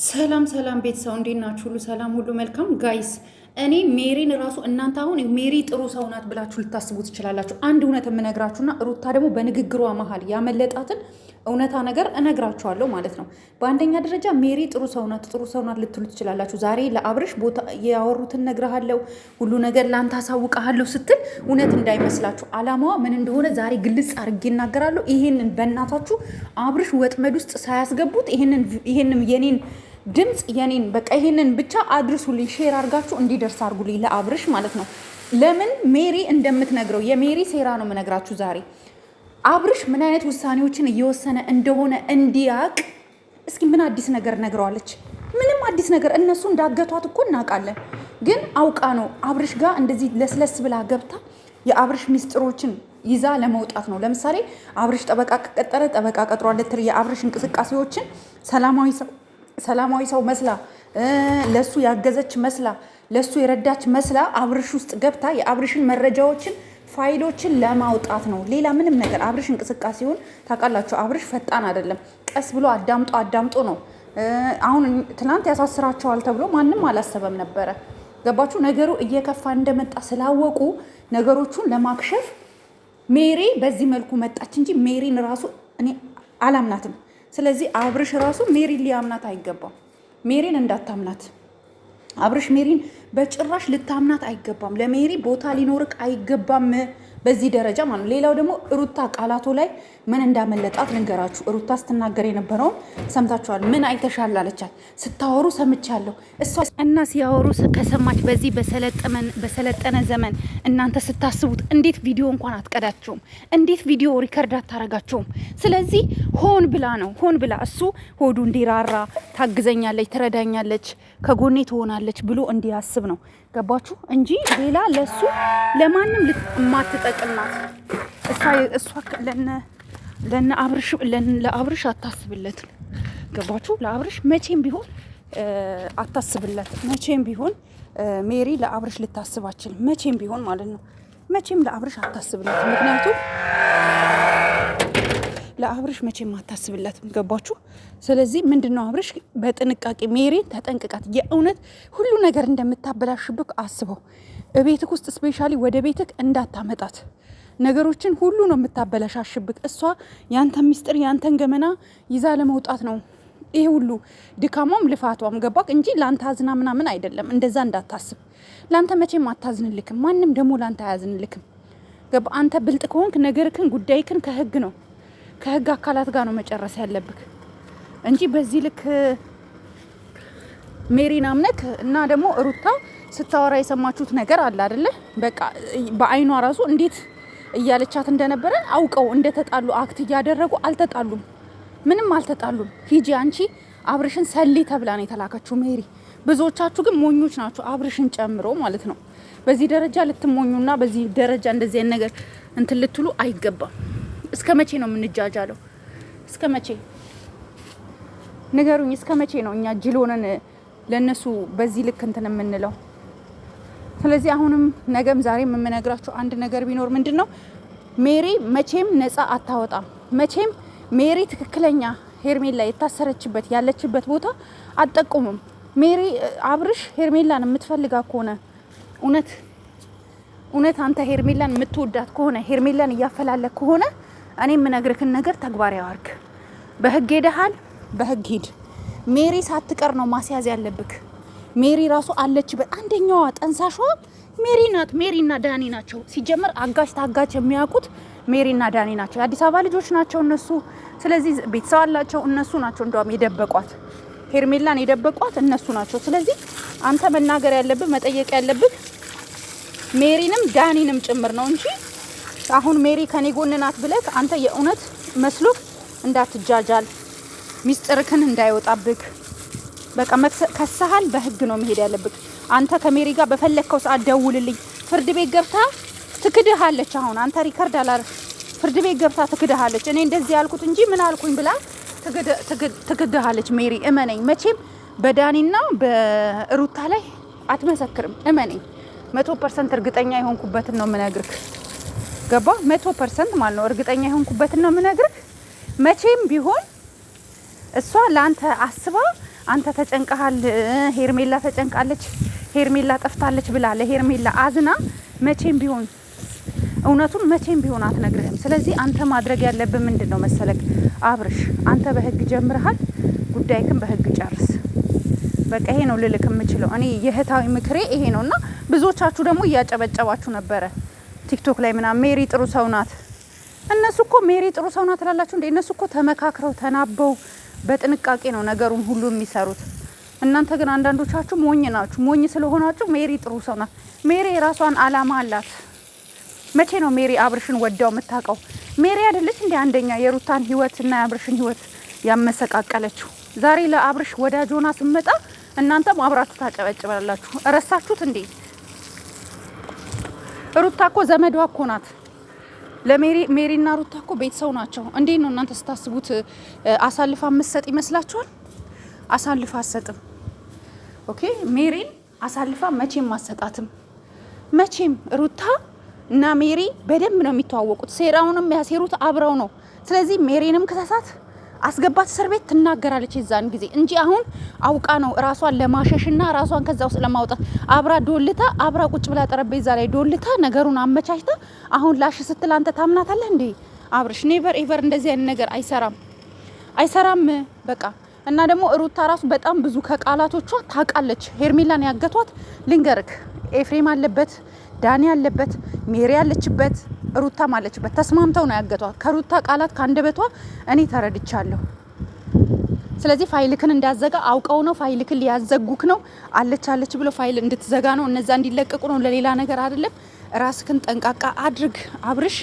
ሰላም ሰላም ቤተሰብ እንዴት ናችሁ? ሁሉ ሰላም፣ ሁሉ መልካም ጋይስ። እኔ ሜሪን ራሱ እናንተ አሁን ሜሪ ጥሩ ሰው ናት ብላችሁ ልታስቡ ትችላላችሁ። አንድ እውነት የምነግራችሁና ሩታ ደግሞ በንግግሯ መሀል ያመለጣትን እውነታ ነገር እነግራችኋለሁ ማለት ነው። በአንደኛ ደረጃ ሜሪ ጥሩ ሰው ናት ልትሉ ትችላላችሁ። ዛሬ ለአብርሽ ቦታ ያወሩትን እነግርሃለሁ፣ ሁሉ ነገር ላንተ አሳውቅሃለሁ ስትል እውነት እንዳይመስላችሁ አላማዋ ምን እንደሆነ ዛሬ ግልጽ አድርጌ እናገራለሁ። ይሄንን በእናታችሁ አብርሽ ወጥመድ ውስጥ ሳያስገቡት ይሄንን የኔን ድምፅ የኔን በቃ ይሄንን ብቻ አድርሱልኝ፣ ሼር አድርጋችሁ እንዲደርስ አድርጉልኝ ለአብርሽ ማለት ነው። ለምን ሜሪ እንደምትነግረው የሜሪ ሴራ ነው የምነግራችሁ ዛሬ። አብርሽ ምን አይነት ውሳኔዎችን እየወሰነ እንደሆነ እንዲያቅ እስኪ ምን አዲስ ነገር ነግረዋለች? ምንም አዲስ ነገር፣ እነሱ እንዳገቷት እኮ እናውቃለን። ግን አውቃ ነው አብርሽ ጋር እንደዚህ ለስለስ ብላ ገብታ የአብርሽ ሚስጥሮችን ይዛ ለመውጣት ነው። ለምሳሌ አብርሽ ጠበቃ ከቀጠረ ጠበቃ ቀጥሯል ልትል የአብርሽ እንቅስቃሴዎችን ሰላማዊ ሰው መስላ ለሱ ያገዘች መስላ ለሱ የረዳች መስላ አብርሽ ውስጥ ገብታ የአብርሽን መረጃዎችን ፋይሎችን ለማውጣት ነው። ሌላ ምንም ነገር አብርሽ እንቅስቃሴውን ታውቃላችሁ። አብርሽ ፈጣን አይደለም። ቀስ ብሎ አዳምጦ ነው። አሁን ትናንት ያሳስራቸዋል ተብሎ ማንም አላሰበም ነበረ። ገባችሁ? ነገሩ እየከፋ እንደመጣ ስላወቁ ነገሮቹን ለማክሸፍ ሜሪ በዚህ መልኩ መጣች እንጂ ሜሪን ራሱ እኔ አላምናትም። ስለዚህ አብርሽ ራሱ ሜሪን ሊያምናት አይገባም። ሜሪን እንዳታምናት አብርሽ ሜሪን በጭራሽ ልታምናት አይገባም። ለሜሪ ቦታ ሊኖርክ አይገባም በዚህ ደረጃ ማለት ነው። ሌላው ደግሞ ሩታ ቃላቶ ላይ ምን እንዳመለጣት ልንገራችሁ። ሩታ ስትናገር የነበረውን ሰምታችኋል። ምን አይተሻል አለቻት። ስታወሩ ሰምቻለሁ እሷ እና ሲያወሩ ከሰማች በዚህ በሰለጠነ ዘመን እናንተ ስታስቡት እንዴት ቪዲዮ እንኳን አትቀዳቸውም? እንዴት ቪዲዮ ሪከርድ አታረጋቸውም? ስለዚህ ሆን ብላ እሱ ሆዱ እንዲራራ ታግዘኛለች፣ ትረዳኛለች፣ ከጎኔ ትሆናለች ብሎ እንዲያስብ ነው። ገባችሁ? እንጂ ሌላ ለሱ ለማንም የማትጠቅምናት እሷ ለአብርሽ አታስብለት። ገባችሁ? ለአብርሽ መቼም ቢሆን አታስብለት። መቼም ቢሆን ሜሪ ለአብርሽ ልታስብ አትችልም። መቼም ቢሆን ማለት ነው። መቼም ለአብርሽ አታስብለት። ምክንያቱም ለአብርሽ መቼም አታስብለትም። ገባችሁ? ስለዚህ ምንድነው አብርሽ በጥንቃቄ ሜሪን ተጠንቅቃት። የእውነት ሁሉ ነገር እንደምታበላሽብክ አስበው። ቤትክ ውስጥ ስፔሻሊ ወደ ቤትክ እንዳታመጣት። ነገሮችን ሁሉ ነው የምታበላሻሽብክ። እሷ ያንተን ሚስጥር ያንተን ገመና ይዛ ለመውጣት ነው ይሄ ሁሉ ድካሟም ልፋቷም። ገባክ? እንጂ ላንተ አዝና ምናምን አይደለም። እንደዛ እንዳታስብ። ላንተ መቼም አታዝንልክም። ማንም ደግሞ ላንተ አያዝንልክም። ገባ? አንተ ብልጥ ከሆንክ ነገርክን ጉዳይክን ከህግ አካላት ጋር ነው መጨረስ ያለብክ እንጂ በዚህ ልክ ሜሪን አምነክ እና ደግሞ ሩታ ስታወራ የሰማችሁት ነገር አለ አይደለ? በቃ በአይኗ ራሱ እንዴት እያለቻት እንደነበረ አውቀው እንደተጣሉ አክት እያደረጉ አልተጣሉም። ምንም አልተጣሉም። ሂጂ አንቺ አብርሽን ሰሊ ተብላ ነው የተላከችው ሜሪ። ብዙዎቻችሁ ግን ሞኞች ናችሁ፣ አብርሽን ጨምሮ ማለት ነው። በዚህ ደረጃ ልትሞኙና በዚህ ደረጃ እንደዚህ ነገር እንትን ልትሉ አይገባም። እስከ መቼ ነው የምንጃጃለው? እስከ መቼ ንገሩኝ። እስከ መቼ ነው እኛ ጅል ሆነን ለነሱ በዚህ ልክ እንትን የምንለው? ስለዚህ አሁንም ነገም ዛሬም የምነግራችሁ አንድ ነገር ቢኖር ምንድነው ሜሪ መቼም ነፃ አታወጣም። መቼም ሜሪ ትክክለኛ ሄርሜላ የታሰረችበት ያለችበት ቦታ አትጠቁምም። ሜሪ አብርሽ ሄርሜላን የምትፈልጋ ከሆነ እውነት አንተ ሄርሜላን የምትወዳት ከሆነ ሄርሜላን እያፈላለክ ከሆነ እኔ የምነግርክን ነገር ተግባር ያወርክ። በህግ ሄደሃል፣ በህግ ሂድ። ሜሪ ሳትቀር ነው ማስያዝ ያለብክ። ሜሪ ራሱ አለችበት። አንደኛዋ ጠንሳሿ ሜሪ ናት። ሜሪና ዳኒ ናቸው ሲጀመር። አጋች ታጋች የሚያውቁት ሜሪና ዳኒ ናቸው። የአዲስ አበባ ልጆች ናቸው እነሱ። ስለዚህ ቤተሰብ አላቸው እነሱ ናቸው። እንደውም የደበቋት ሄርሜላን የደበቋት እነሱ ናቸው። ስለዚህ አንተ መናገር ያለብህ መጠየቅ ያለብህ ሜሪንም ዳኒንም ጭምር ነው እንጂ አሁን ሜሪ ከኔ ጎን ናት ብለህ አንተ የእውነት መስሎክ እንዳትጃጃል፣ ሚስጥርክን እንዳይወጣብክ። በቃ ከሰሃል በህግ ነው መሄድ ያለብክ። አንተ ከሜሪ ጋር በፈለከው ሰዓት ደውልልኝ። ፍርድ ቤት ገብታ ትክድሃለች። አሁን አንተ ሪከርድ አላር ፍርድ ቤት ገብታ ትክድሃለች። እኔ እንደዚህ ያልኩት እንጂ ምን አልኩኝ ብላ ትክድሃለች ሜሪ። እመነኝ፣ መቼም በዳኒና በሩታ ላይ አትመሰክርም። እመነኝ፣ 100% እርግጠኛ የሆንኩበትን ነው የምነግርክ። ገባ? 100% ማለት ነው እርግጠኛ የሆንኩበትን ነው የምነግርክ። መቼም ቢሆን እሷ ላንተ አስባ አንተ ተጨንቀሃል፣ ሄርሜላ ተጨንቃለች፣ ሄርሜላ ጠፍታለች ብላ ለሄርሜላ አዝና መቼም ቢሆን እውነቱን መቼም ቢሆን አትነግርህም። ስለዚህ አንተ ማድረግ ያለብህ ምንድን ነው መሰለክ አብርሽ፣ አንተ በህግ ጀምረሃል፣ ጉዳይክን በህግ ጨርስ። በቃ ይሄ ነው ልልክ የምችለው እኔ የእህታዊ ምክሬ ይሄ ነውና ብዙዎቻችሁ ደግሞ እያጨበጨባችሁ ነበረ ቲክቶክ ላይ ምናምን ሜሪ ጥሩ ሰው ናት። እነሱ እኮ ሜሪ ጥሩ ሰው ናት ትላላችሁ እንዴ? እነሱ እኮ ተመካክረው ተናበው በጥንቃቄ ነው ነገሩን ሁሉ የሚሰሩት። እናንተ ግን አንዳንዶቻችሁ ሞኝ ናችሁ። ሞኝ ስለሆናችሁ ሜሪ ጥሩ ሰው ናት። ሜሪ የራሷን አላማ አላት። መቼ ነው ሜሪ አብርሽን ወዳው የምታውቀው? ሜሪ አይደለች እንዴ አንደኛ የሩታን ህይወት እና የአብርሽን ህይወት ያመሰቃቀለችው? ዛሬ ለአብርሽ ወዳጅ ሆና ስትመጣ እናንተም አብራችሁ ታጨበጭባላችሁ። ረሳችሁት እንዴ? ሩታ እኮ ዘመዷ እኮ ናት። ለሜሪና ሩታ እኮ ቤተሰው ናቸው። እንዴት ነው እናንተ ስታስቡት አሳልፋ የምትሰጥ ይመስላችኋል? አሳልፋ አትሰጥም። ኦኬ ሜሪን አሳልፋ መቼም አትሰጣትም። መቼም ሩታ እና ሜሪ በደንብ ነው የሚተዋወቁት። ሴራውንም ያሴሩት አብረው ነው። ስለዚህ ሜሪንም ከሳሳት አስገባት እስር ቤት ትናገራለች የዛን ጊዜ እንጂ አሁን አውቃ ነው ራሷን ለማሸሽና ራሷን ከዛ ውስጥ ለማውጣት አብራ ዶልታ አብራ ቁጭ ብላ ጠረጴዛ ላይ ዶልታ ነገሩን አመቻችታ አሁን ላሽ ስትል አንተ ታምናታለህ እንዴ? አብርሽ ኔቨር ኤቨር እንደዚህ አይነት ነገር አይሰራም። በቃ እና ደግሞ ሩታ ራሱ በጣም ብዙ ከቃላቶቿ ታውቃለች። ሄርሜላን ያገቷት ልንገርክ፣ ኤፍሬም አለበት፣ ዳኒ አለበት፣ ሜሪ ያለችበት፣ ሩታም አለችበት። ተስማምተው ነው ያገቷት። ከሩታ ቃላት ካንደበቷ እኔ ተረድቻለሁ። ስለዚህ ፋይልክን እንዳዘጋ አውቀው ነው። ፋይልክን ሊያዘጉክ ነው። አለች ብሎ ፋይል እንድትዘጋ ነው። እነዛ እንዲለቀቁ ነው። ለሌላ ነገር አይደለም። ራስክን ጠንቃቃ አድርግ አብርሽ።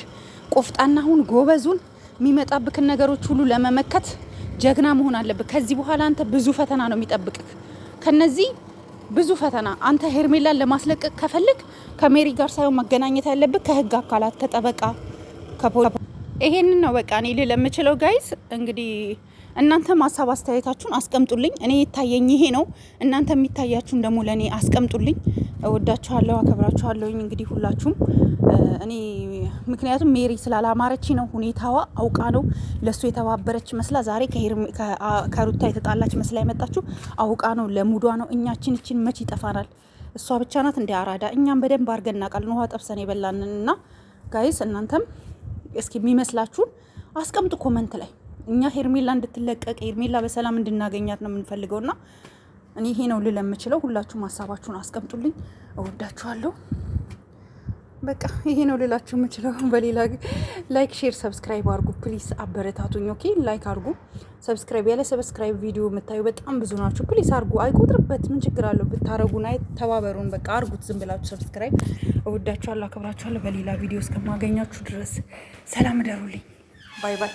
ቆፍጣናሁን ጎበዙን የሚመጣብክን ነገሮች ሁሉ ለመመከት ጀግና መሆን አለብህ። ከዚህ በኋላ አንተ ብዙ ፈተና ነው የሚጠብቅክ። ከነዚህ ብዙ ፈተና አንተ ሄርሜላን ለማስለቀቅ ከፈልክ ከሜሪ ጋር ሳይሆን መገናኘት ያለብህ ከህግ አካላት ከጠበቃ ይሄንን ነው በቃ እኔ ልል የምችለው። ጋይስ እንግዲህ እናንተ ሀሳብ አስተያየታችሁን አስቀምጡልኝ። እኔ የታየኝ ይሄ ነው። እናንተ የሚታያችሁን ደግሞ ለእኔ አስቀምጡልኝ። እወዳችኋለሁ፣ አከብራችኋለሁኝ። እንግዲህ ሁላችሁም እኔ ምክንያቱም ሜሪ ስላላማረች ነው ሁኔታዋ አውቃ ነው ለሱ የተባበረች መስላ ዛሬ ከሩታ የተጣላች መስላ የመጣችሁ አውቃ ነው፣ ለሙዷ ነው። እኛችን መች ይጠፋናል? እሷ ብቻ ናት እንደ አራዳ። እኛም በደንብ አድርገን እናውቃለን። ውሃ ጠብሰን የበላንና ጋይስ እናንተም እስኪ የሚመስላችሁን አስቀምጡ ኮመንት ላይ። እኛ ሄርሜላ እንድትለቀቅ ሄርሜላ በሰላም እንድናገኛት ነው የምንፈልገውና እኔ ይሄ ነው ልል የምችለው። ሁላችሁም ሀሳባችሁን አስቀምጡልኝ። እወዳችኋለሁ። በቃ ይሄ ነው ልላችሁ የምችለው። በሌላ ላይክ፣ ሼር፣ ሰብስክራይብ አድርጉ ፕሊስ፣ አበረታቱኝ። ኦኬ ላይክ አድርጉ፣ ሰብስክራይብ። ያለ ሰብስክራይብ ቪዲዮ የምታዩ በጣም ብዙ ናችሁ። ፕሊስ አድርጉ። አይቆጥርበት ምን ችግር አለው ብታረጉን? ተባበሩን። በቃ አድርጉት ዝም ብላችሁ ሰብስክራይብ። እወዳችኋለሁ፣ አከብራችኋለሁ። በሌላ ቪዲዮ እስከማገኛችሁ ድረስ ሰላም እደሩልኝ። ባይ ባይ።